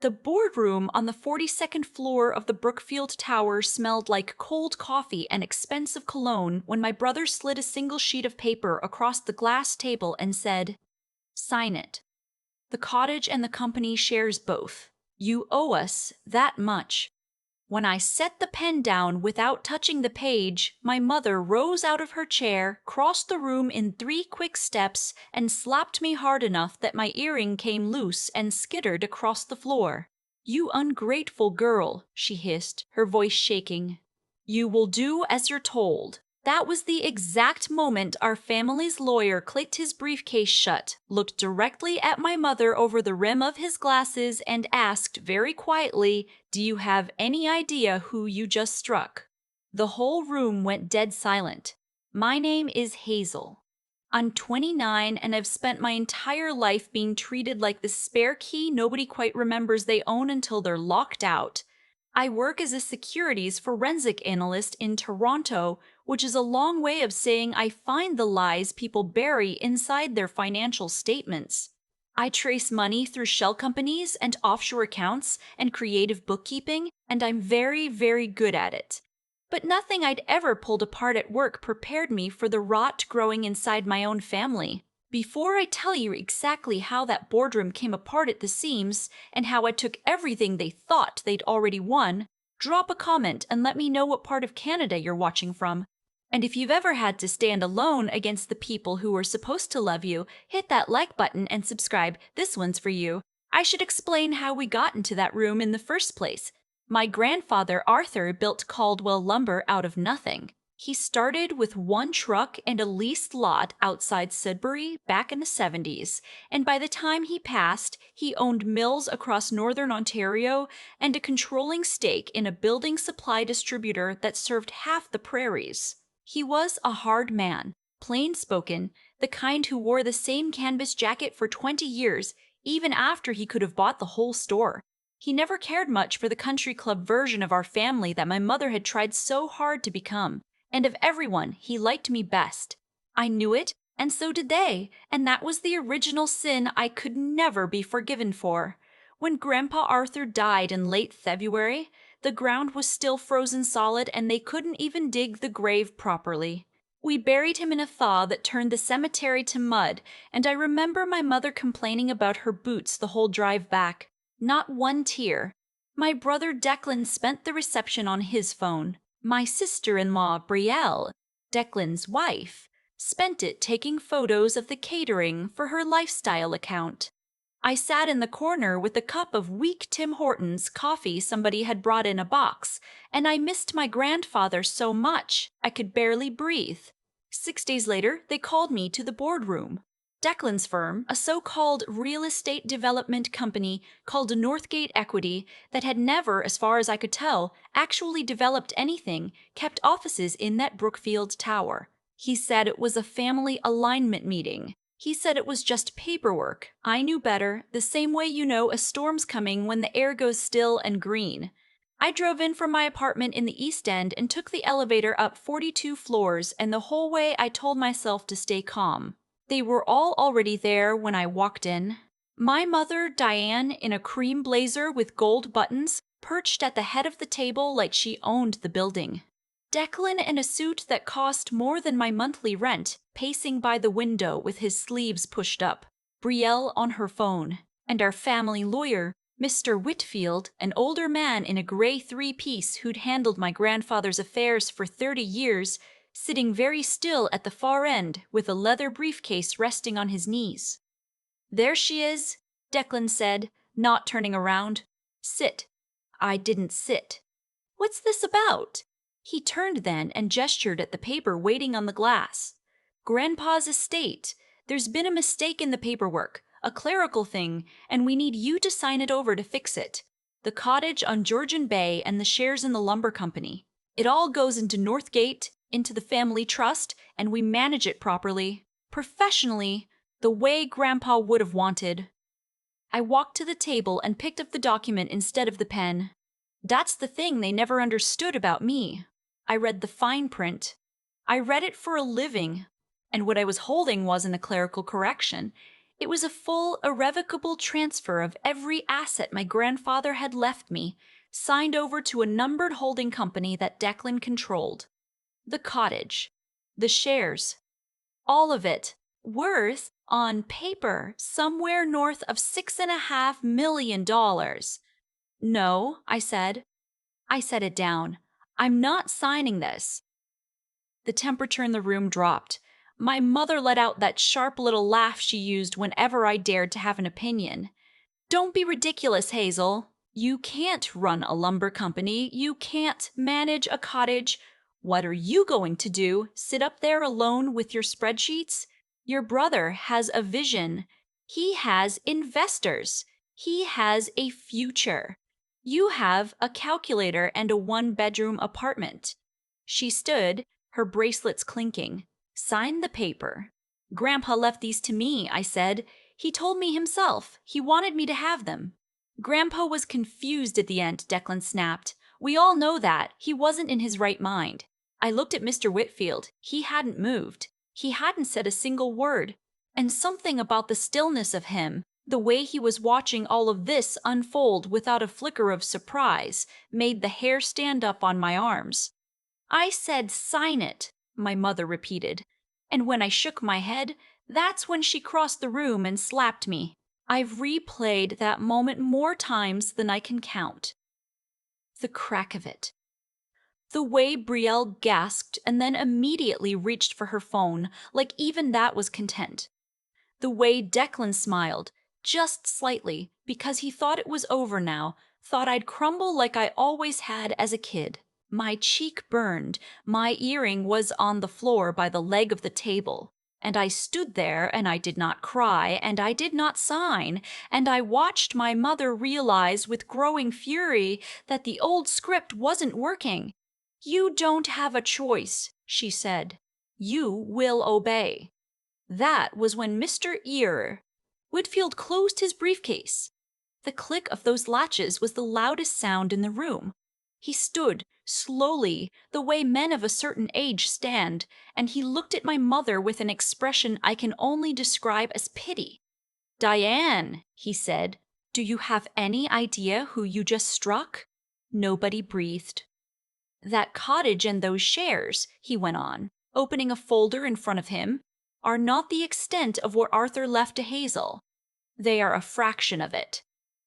The boardroom on the 42nd floor of the Brookfield Tower smelled like cold coffee and expensive cologne when my brother slid a single sheet of paper across the glass table and said, "Sign it. The cottage and the company shares both. You owe us that much." When I set the pen down without touching the page, my mother rose out of her chair, crossed the room in 3 quick steps, and slapped me hard enough that my earring came loose and skittered across the floor. "You ungrateful girl," she hissed, her voice shaking. "You will do as you're told." That was the exact moment our family's lawyer clicked his briefcase shut, looked directly at my mother over the rim of his glasses, and asked very quietly, "Do you have any idea who you just struck?" The whole room went dead silent. My name is Hazel. I'm 29 and I've spent my entire life being treated like the spare key nobody quite remembers they own until they're locked out. I work as a securities forensic analyst in Toronto, which is a long way of saying I find the lies people bury inside their financial statements. I trace money through shell companies and offshore accounts and creative bookkeeping, and I'm very, very good at it. But nothing I'd ever pulled apart at work prepared me for the rot growing inside my own family. Before I tell you exactly how that boardroom came apart at the seams and how I took everything they thought they'd already won, drop a comment and let me know what part of Canada you're watching from. And if you've ever had to stand alone against the people who were supposed to love you, hit that like button and subscribe. This one's for you. I should explain how we got into that room in the first place. My grandfather Arthur built Caldwell Lumber out of nothing. He started with 1 truck and a leased lot outside Sudbury back in the 70s, and by the time he passed, he owned mills across northern Ontario and a controlling stake in a building supply distributor that served half the prairies. He was a hard man, plain-spoken, the kind who wore the same canvas jacket for 20 years, even after he could have bought the whole store. He never cared much for the country club version of our family that my mother had tried so hard to become. And of everyone, he liked me best. I knew it, and so did they, and that was the original sin I could never be forgiven for. When Grandpa Arthur died in late February, the ground was still frozen solid and they couldn't even dig the grave properly. We buried him in a thaw that turned the cemetery to mud, and I remember my mother complaining about her boots the whole drive back. Not one tear. My brother Declan spent the reception on his phone. My sister-in-law, Brielle, Declan's wife, spent it taking photos of the catering for her lifestyle account. I sat in the corner with a cup of weak Tim Hortons coffee somebody had brought in a box, and I missed my grandfather so much I could barely breathe. 6 days later, they called me to the boardroom. Declan's firm, a so-called real estate development company called Northgate Equity that had never, as far as I could tell, actually developed anything, kept offices in that Brookfield Tower. He said it was a family alignment meeting. He said it was just paperwork. I knew better, the same way you know a storm's coming when the air goes still and green. I drove in from my apartment in the East End and took the elevator up 42 floors, and the whole way I told myself to stay calm. They were all already there when I walked in. My mother, Diane, in a cream blazer with gold buttons, perched at the head of the table like she owned the building. Declan in a suit that cost more than my monthly rent, pacing by the window with his sleeves pushed up. Brielle on her phone. And our family lawyer, Mr. Whitfield, an older man in a gray 3-piece who'd handled my grandfather's affairs for 30 years, sitting very still at the far end with a leather briefcase resting on his knees. "There she is," Declan said, not turning around. "Sit." I didn't sit. "What's this about?" He turned then and gestured at the paper waiting on the glass. "Grandpa's estate. There's been a mistake in the paperwork, a clerical thing, and we need you to sign it over to fix it. The cottage on Georgian Bay and the shares in the lumber company. It all goes into Northgate, into the family trust, and we manage it properly, professionally, the way Grandpa would have wanted." I walked to the table and picked up the document instead of the pen. That's the thing they never understood about me. I read the fine print. I read it for a living. And what I was holding wasn't a clerical correction. It was a full, irrevocable transfer of every asset my grandfather had left me, signed over to a numbered holding company that Declan controlled. The cottage, the shares, all of it, worth, on paper, somewhere north of $6.5 million. No, I said. I set it down. I'm not signing this. The temperature in the room dropped. My mother let out that sharp little laugh she used whenever I dared to have an opinion. Don't be ridiculous, Hazel. You can't run a lumber company. You can't manage a cottage. What are you going to do? Sit up there alone with your spreadsheets? Your brother has a vision. He has investors. He has a future. You have a calculator and a one-bedroom apartment. She stood, her bracelets clinking. Sign the paper. Grandpa left these to me, I said. He told me himself. He wanted me to have them. Grandpa was confused at the end, Declan snapped. We all know that. He wasn't in his right mind. I looked at Mr. Whitfield. He hadn't moved. He hadn't said a single word. And something about the stillness of him, the way he was watching all of this unfold without a flicker of surprise, made the hair stand up on my arms. I said, sign it, my mother repeated. And when I shook my head, that's when she crossed the room and slapped me. I've replayed that moment more times than I can count. The crack of it. The way Brielle gasped and then immediately reached for her phone, like even that was content. The way Declan smiled, just slightly, because he thought it was over now, thought I'd crumble like I always had as a kid. My cheek burned, my earring was on the floor by the leg of the table, and I stood there and I did not cry and I did not sign, and I watched my mother realize with growing fury that the old script wasn't working. You don't have a choice, she said. You will obey. That was when Mr. Whitfield closed his briefcase. The click of those latches was the loudest sound in the room. He stood, slowly, the way men of a certain age stand, and he looked at my mother with an expression I can only describe as pity. Diane, he said, do you have any idea who you just struck? Nobody breathed. That cottage and those shares, he went on, opening a folder in front of him, are not the extent of what Arthur left to Hazel. They are a fraction of it.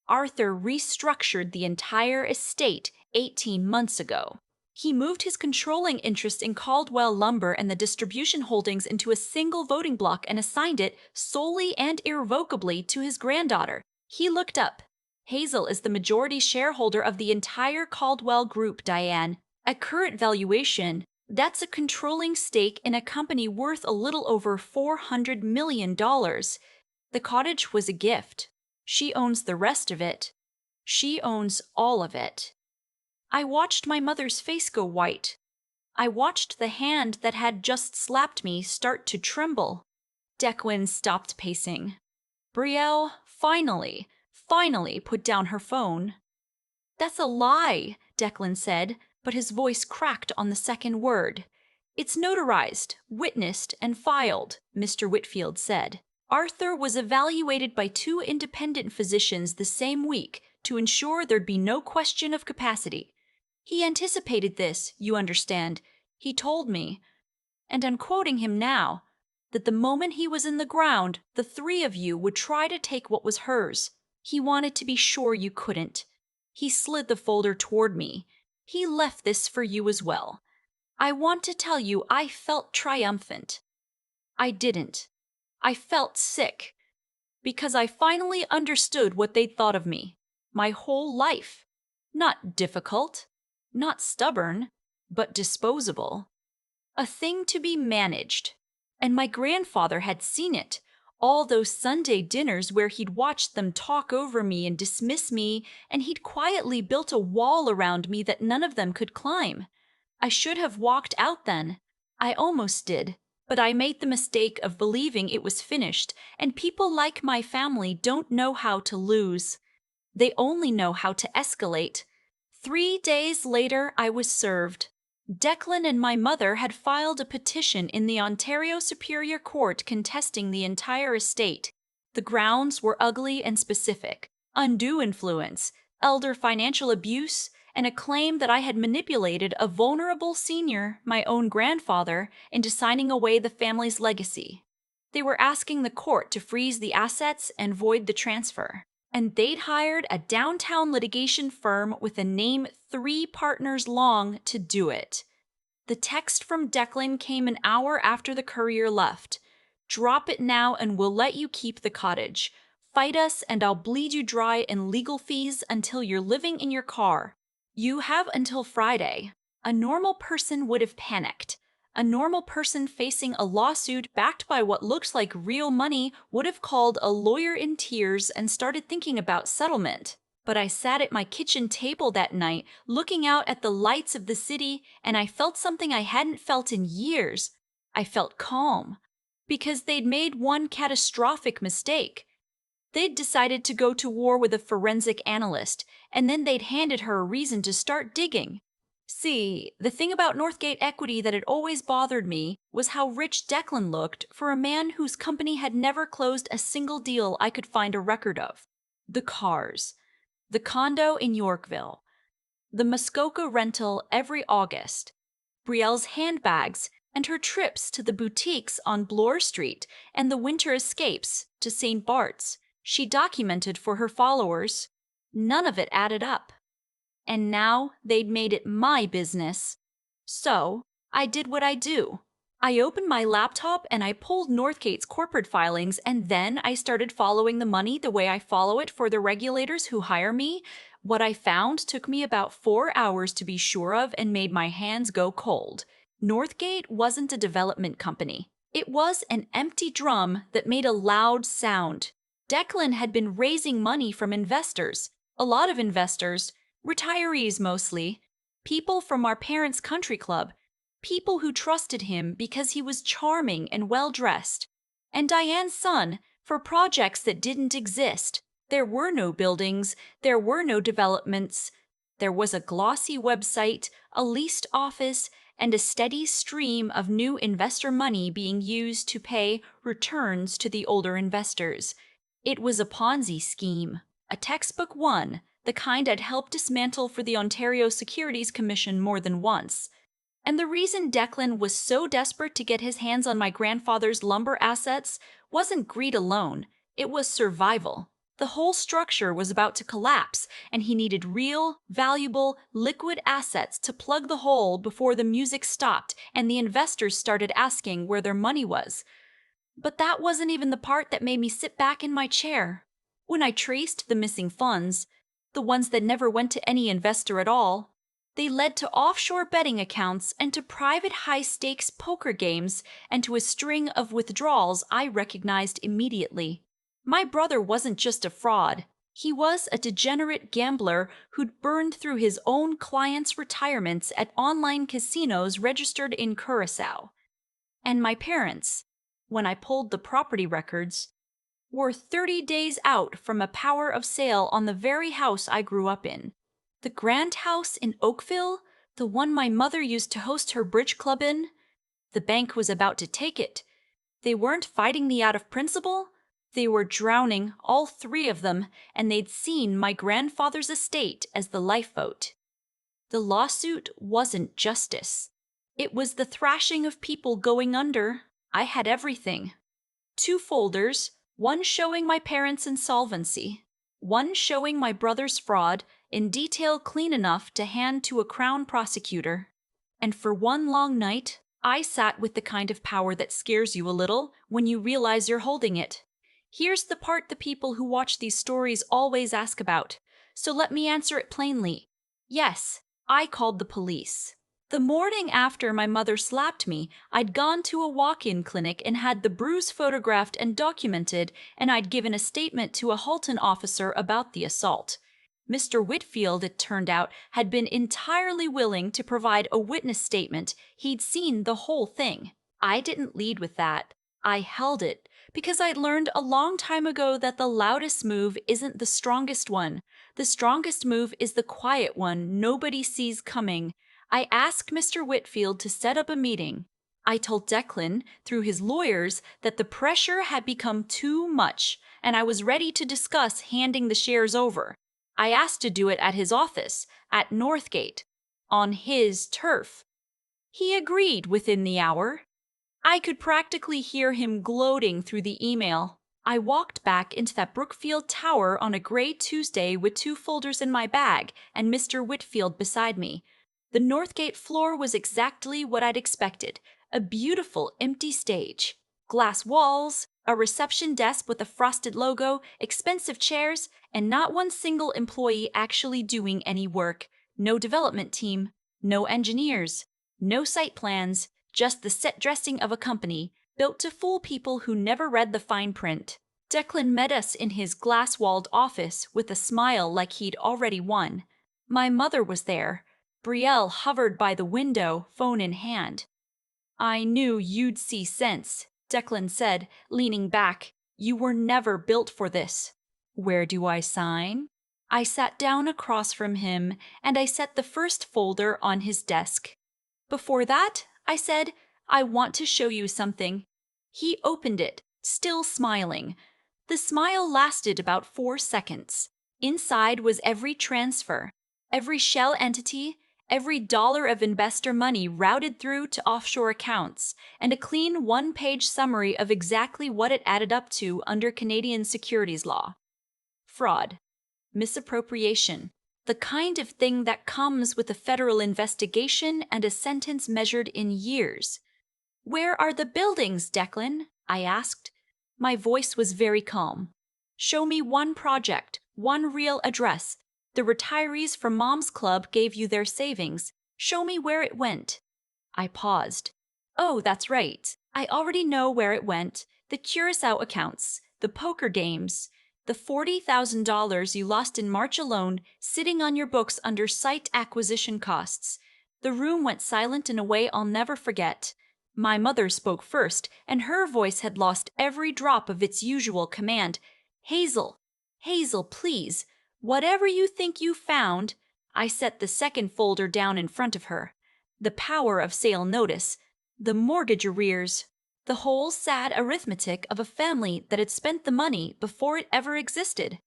Arthur restructured the entire estate 18 months ago. He moved his controlling interest in Caldwell Lumber and the distribution holdings into a single voting block and assigned it solely and irrevocably to his granddaughter. He looked up. Hazel is the majority shareholder of the entire Caldwell Group, Diane. At current valuation, that's a controlling stake in a company worth a little over $400 million. The cottage was a gift. She owns the rest of it. She owns all of it. I watched my mother's face go white. I watched the hand that had just slapped me start to tremble. Declan stopped pacing. Brielle finally put down her phone. That's a lie, Declan said, but his voice cracked on the second word. It's notarized, witnessed, and filed, Mr. Whitfield said. Arthur was evaluated by 2 independent physicians the same week to ensure there'd be no question of capacity. He anticipated this, you understand. He told me, and I'm quoting him now, that the moment he was in the ground, the 3 of you would try to take what was hers. He wanted to be sure you couldn't. He slid the folder toward me. He left this for you as well. I want to tell you I felt triumphant. I didn't. I felt sick. Because I finally understood what they'd thought of me. My whole life. Not difficult. Not stubborn. But disposable. A thing to be managed. And my grandfather had seen it. All those Sunday dinners where he'd watched them talk over me and dismiss me, and he'd quietly built a wall around me that none of them could climb. I should have walked out then. I almost did. But I made the mistake of believing it was finished, and people like my family don't know how to lose. They only know how to escalate. 3 days later, I was served. Declan and my mother had filed a petition in the Ontario Superior Court contesting the entire estate. The grounds were ugly and specific: undue influence, elder financial abuse, and a claim that I had manipulated a vulnerable senior, my own grandfather, into signing away the family's legacy. They were asking the court to freeze the assets and void the transfer. And they'd hired a downtown litigation firm with a name 3 partners long to do it. The text from Declan came an hour after the courier left. "Drop it now and we'll let you keep the cottage. Fight us and I'll bleed you dry in legal fees until you're living in your car. You have until Friday." A normal person would have panicked. A normal person facing a lawsuit backed by what looked like real money would have called a lawyer in tears and started thinking about settlement. But I sat at my kitchen table that night, looking out at the lights of the city, and I felt something I hadn't felt in years. I felt calm. Because they'd made one catastrophic mistake. They'd decided to go to war with a forensic analyst, and then they'd handed her a reason to start digging. See, the thing about Northgate Equity that had always bothered me was how rich Declan looked for a man whose company had never closed a single deal I could find a record of. The cars. The condo in Yorkville. The Muskoka rental every August. Brielle's handbags and her trips to the boutiques on Bloor Street and the winter escapes to St. Bart's she documented for her followers. None of it added up. And now they'd made it my business. So I did what I do. I opened my laptop and I pulled Northgate's corporate filings, and then I started following the money the way I follow it for the regulators who hire me. What I found took me about 4 hours to be sure of and made my hands go cold. Northgate wasn't a development company. It was an empty drum that made a loud sound. Declan had been raising money from investors. A lot of investors. Retirees mostly. People from our parents' country club. People who trusted him because he was charming and well-dressed. And Diane's son for projects that didn't exist. There were no buildings. There were no developments. There was a glossy website, a leased office, and a steady stream of new investor money being used to pay returns to the older investors. It was a Ponzi scheme. A textbook one. The kind I'd helped dismantle for the Ontario Securities Commission more than once. And the reason Declan was so desperate to get his hands on my grandfather's lumber assets wasn't greed alone, it was survival. The whole structure was about to collapse, and he needed real, valuable, liquid assets to plug the hole before the music stopped and the investors started asking where their money was. But that wasn't even the part that made me sit back in my chair. When I traced the missing funds, the ones that never went to any investor at all, they led to offshore betting accounts and to private high-stakes poker games and to a string of withdrawals I recognized immediately. My brother wasn't just a fraud. He was a degenerate gambler who'd burned through his own clients' retirements at online casinos registered in Curacao. And my parents, when I pulled the property records, were 30 days out from a power of sale on the very house I grew up in. The grand house in Oakville, the one my mother used to host her bridge club in. The bank was about to take it. They weren't fighting me out of principle. They were drowning, all 3 of them, and they'd seen my grandfather's estate as the lifeboat. The lawsuit wasn't justice. It was the thrashing of people going under. I had everything. 2 folders. One showing my parents' insolvency, one showing my brother's fraud in detail clean enough to hand to a Crown prosecutor. And for one long night, I sat with the kind of power that scares you a little when you realize you're holding it. Here's the part the people who watch these stories always ask about, so let me answer it plainly. Yes, I called the police. The morning after my mother slapped me, I'd gone to a walk-in clinic and had the bruise photographed and documented, and I'd given a statement to a Halton officer about the assault. Mr. Whitfield, it turned out, had been entirely willing to provide a witness statement. He'd seen the whole thing. I didn't lead with that. I held it, because I'd learned a long time ago that the loudest move isn't the strongest one. The strongest move is the quiet one nobody sees coming. I asked Mr. Whitfield to set up a meeting. I told Declan, through his lawyers, that the pressure had become too much, and I was ready to discuss handing the shares over. I asked to do it at his office, at Northgate, on his turf. He agreed within the hour. I could practically hear him gloating through the email. I walked back into that Brookfield tower on a gray Tuesday with 2 folders in my bag and Mr. Whitfield beside me. The Northgate floor was exactly what I'd expected, a beautiful empty stage. Glass walls, a reception desk with a frosted logo, expensive chairs, and not one single employee actually doing any work. No development team, no engineers, no site plans, just the set dressing of a company built to fool people who never read the fine print. Declan met us in his glass-walled office with a smile like he'd already won. My mother was there. Brielle hovered by the window, phone in hand. "I knew you'd see sense," Declan said, leaning back. "You were never built for this." "Where do I sign?" I sat down across from him, and I set the first folder on his desk. "Before that," I said, "I want to show you something." He opened it, still smiling. The smile lasted about 4 seconds. Inside was every transfer, every shell entity, every dollar of investor money routed through to offshore accounts, and a clean 1-page summary of exactly what it added up to under Canadian securities law. Fraud, misappropriation, the kind of thing that comes with a federal investigation and a sentence measured in years. "Where are the buildings, Declan?" I asked. My voice was very calm. "Show me one project, one real address. The retirees from Mom's Club gave you their savings. Show me where it went." I paused. "Oh, that's right. I already know where it went. The Curacao accounts, the poker games, the $40,000 you lost in March alone sitting on your books under site acquisition costs." The room went silent in a way I'll never forget. My mother spoke first, and her voice had lost every drop of its usual command. "Hazel, Hazel, please, whatever you think you found—" I set the second folder down in front of her. The power of sale notice, the mortgage arrears, the whole sad arithmetic of a family that had spent the money before it ever existed.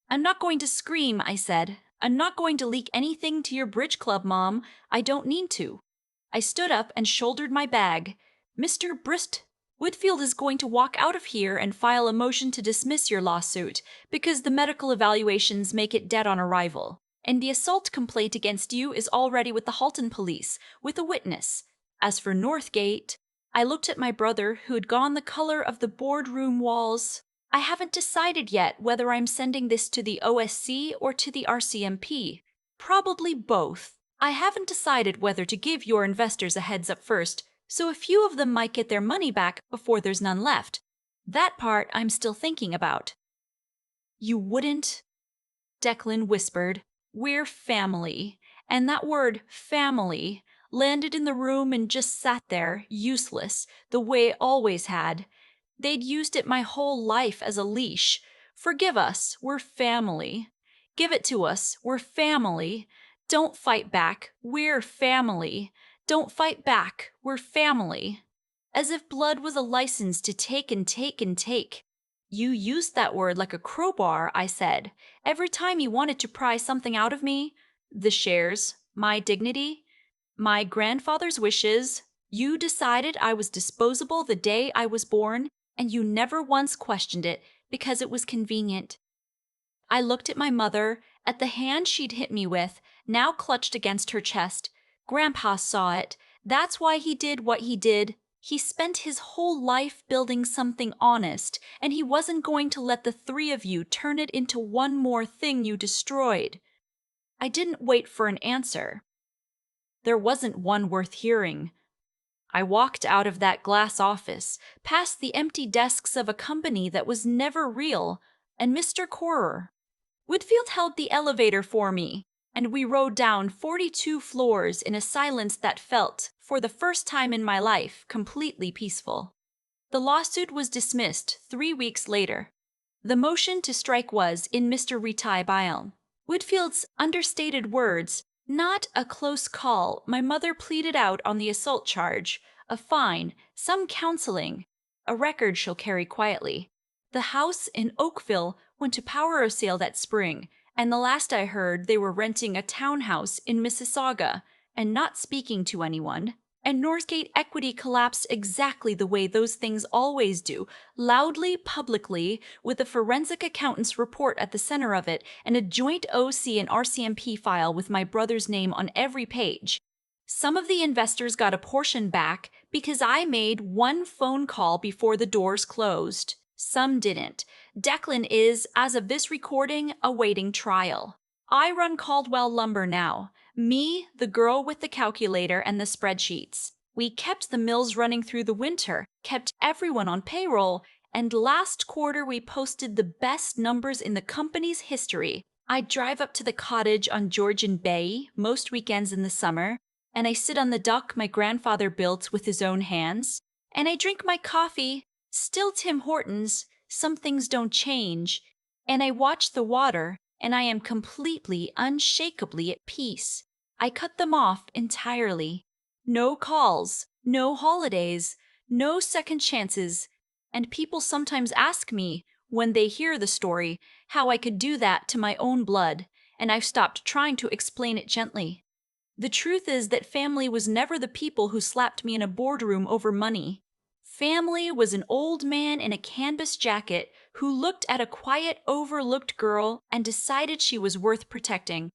"I'm not going to scream," I said. "I'm not going to leak anything to your bridge club, Mom. I don't need to." I stood up and shouldered my bag. "Mr. Whitfield is going to walk out of here and file a motion to dismiss your lawsuit because the medical evaluations make it dead on arrival. And the assault complaint against you is already with the Halton police, with a witness. As for Northgate—" I looked at my brother, who had gone the color of the boardroom walls. "I haven't decided yet whether I'm sending this to the OSC or to the RCMP. Probably both. I haven't decided whether to give your investors a heads up first, so a few of them might get their money back before there's none left. That part I'm still thinking about." "You wouldn't?" Declan whispered. "We're family." And that word, family, landed in the room and just sat there, useless, the way it always had. They'd used it my whole life as a leash. "Forgive us, we're family. Give it to us, we're family. Don't fight back, we're family. Don't fight back, we're family." As if blood was a license to take and take and take. "You used that word like a crowbar," I said, "every time you wanted to pry something out of me. The shares, my dignity, my grandfather's wishes. You decided I was disposable the day I was born, and you never once questioned it because it was convenient." I looked at my mother, at the hand she'd hit me with, now clutched against her chest. Grandpa saw it. That's why he did what he did. He spent his whole life building something honest, and he wasn't going to let the 3 of you turn it into one more thing you destroyed. I didn't wait for an answer. There wasn't one worth hearing. I walked out of that glass office, past the empty desks of a company that was never real, and Mr. Corer. Whitfield held the elevator for me, and we rode down 42 floors in a silence that felt, for the first time in my life, completely peaceful. The lawsuit was dismissed 3 weeks later. The motion to strike was, in Mr. Retail, Whitfield's understated words, "Not a close call. My mother pleaded out on the assault charge. A fine, some counseling. A record she'll carry quietly. The house in Oakville went to power sale that spring, and the last I heard, they were renting a townhouse in Mississauga and not speaking to anyone. And Northgate equity collapsed exactly the way those things always do, loudly, publicly, with a forensic accountant's report at the center of it and a joint OC and RCMP file with my brother's name on every page. Some of the investors got a portion back because I made one phone call before the doors closed. Some didn't. Declan is, as of this recording, awaiting trial. I run Caldwell Lumber now. Me, the girl with the calculator and the spreadsheets. We kept the mills running through the winter, kept everyone on payroll, and last quarter we posted the best numbers in the company's history. I drive up to the cottage on Georgian Bay most weekends in the summer, and I sit on the dock my grandfather built with his own hands, and I drink my coffee, still Tim Hortons, some things don't change, and I watch the water, and I am completely, unshakably at peace. I cut them off entirely. No calls, no holidays, no second chances, and people sometimes ask me, when they hear the story, how I could do that to my own blood, and I've stopped trying to explain it gently. The truth is that family was never the people who slapped me in a boardroom over money. Family was an old man in a canvas jacket who looked at a quiet, overlooked girl and decided she was worth protecting.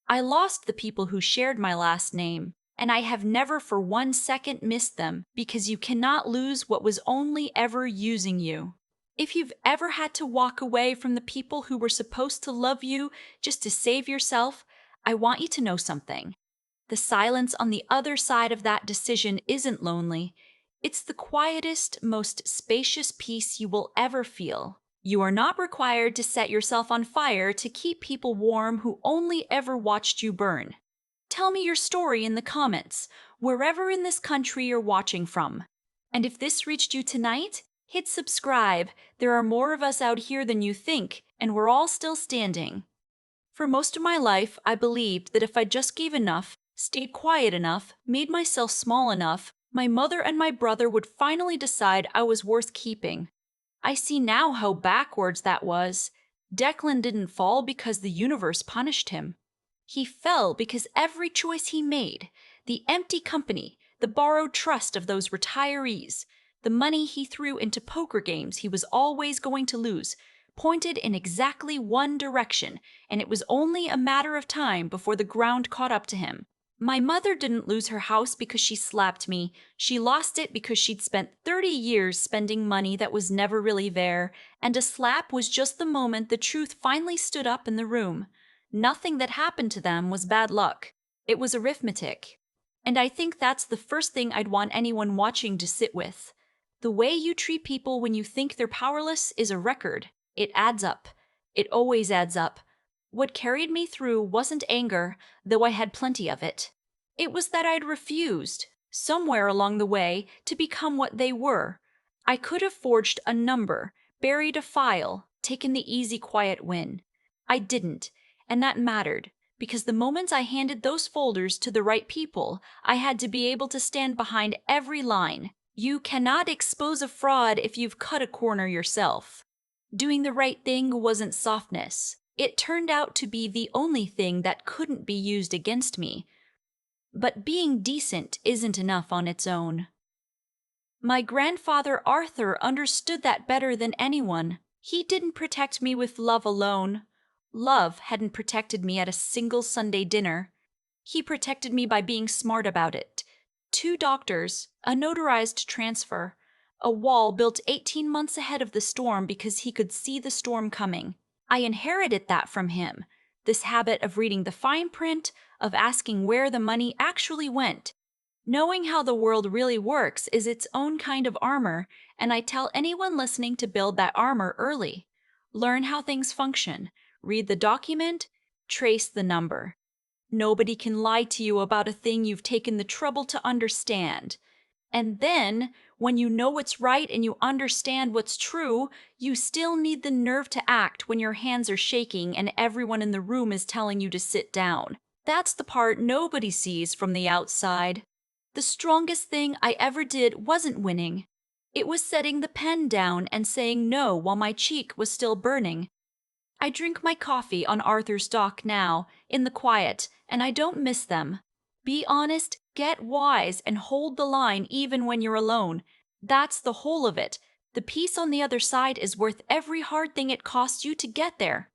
I lost the people who shared my last name, and I have never for 1 second missed them because you cannot lose what was only ever using you. If you've ever had to walk away from the people who were supposed to love you just to save yourself, I want you to know something. The silence on the other side of that decision isn't lonely. It's the quietest, most spacious peace you will ever feel. You are not required to set yourself on fire to keep people warm who only ever watched you burn. Tell me your story in the comments, wherever in this country you're watching from. And if this reached you tonight, hit subscribe. There are more of us out here than you think, and we're all still standing. For most of my life, I believed that if I just gave enough, stayed quiet enough, made myself small enough, my mother and my brother would finally decide I was worth keeping. I see now how backwards that was. Declan didn't fall because the universe punished him. He fell because every choice he made, the empty company, the borrowed trust of those retirees, the money he threw into poker games he was always going to lose, pointed in exactly one direction, and it was only a matter of time before the ground caught up to him. My mother didn't lose her house because she slapped me. She lost it because she'd spent 30 years spending money that was never really there, and a slap was just the moment the truth finally stood up in the room. Nothing that happened to them was bad luck. It was arithmetic. And I think that's the first thing I'd want anyone watching to sit with. The way you treat people when you think they're powerless is a record. It adds up. It always adds up. What carried me through wasn't anger, though I had plenty of it. It was that I'd refused, somewhere along the way, to become what they were. I could have forged a number, buried a file, taken the easy, quiet win. I didn't, and that mattered, because the moment I handed those folders to the right people, I had to be able to stand behind every line. You cannot expose a fraud if you've cut a corner yourself. Doing the right thing wasn't softness. It turned out to be the only thing that couldn't be used against me. But being decent isn't enough on its own. My grandfather Arthur understood that better than anyone. He didn't protect me with love alone. Love hadn't protected me at a single Sunday dinner. He protected me by being smart about it. 2 doctors, a notarized transfer, a wall built 18 months ahead of the storm because he could see the storm coming. I inherited that from him, this habit of reading the fine print, of asking where the money actually went. Knowing how the world really works is its own kind of armor, and I tell anyone listening to build that armor early. Learn how things function, read the document, trace the number. Nobody can lie to you about a thing you've taken the trouble to understand. And then, when you know what's right and you understand what's true, you still need the nerve to act when your hands are shaking and everyone in the room is telling you to sit down. That's the part nobody sees from the outside. The strongest thing I ever did wasn't winning. It was setting the pen down and saying no while my cheek was still burning. I drink my coffee on Arthur's dock now, in the quiet, and I don't miss them. Be honest, get wise, and hold the line even when you're alone. That's the whole of it. The peace on the other side is worth every hard thing it costs you to get there.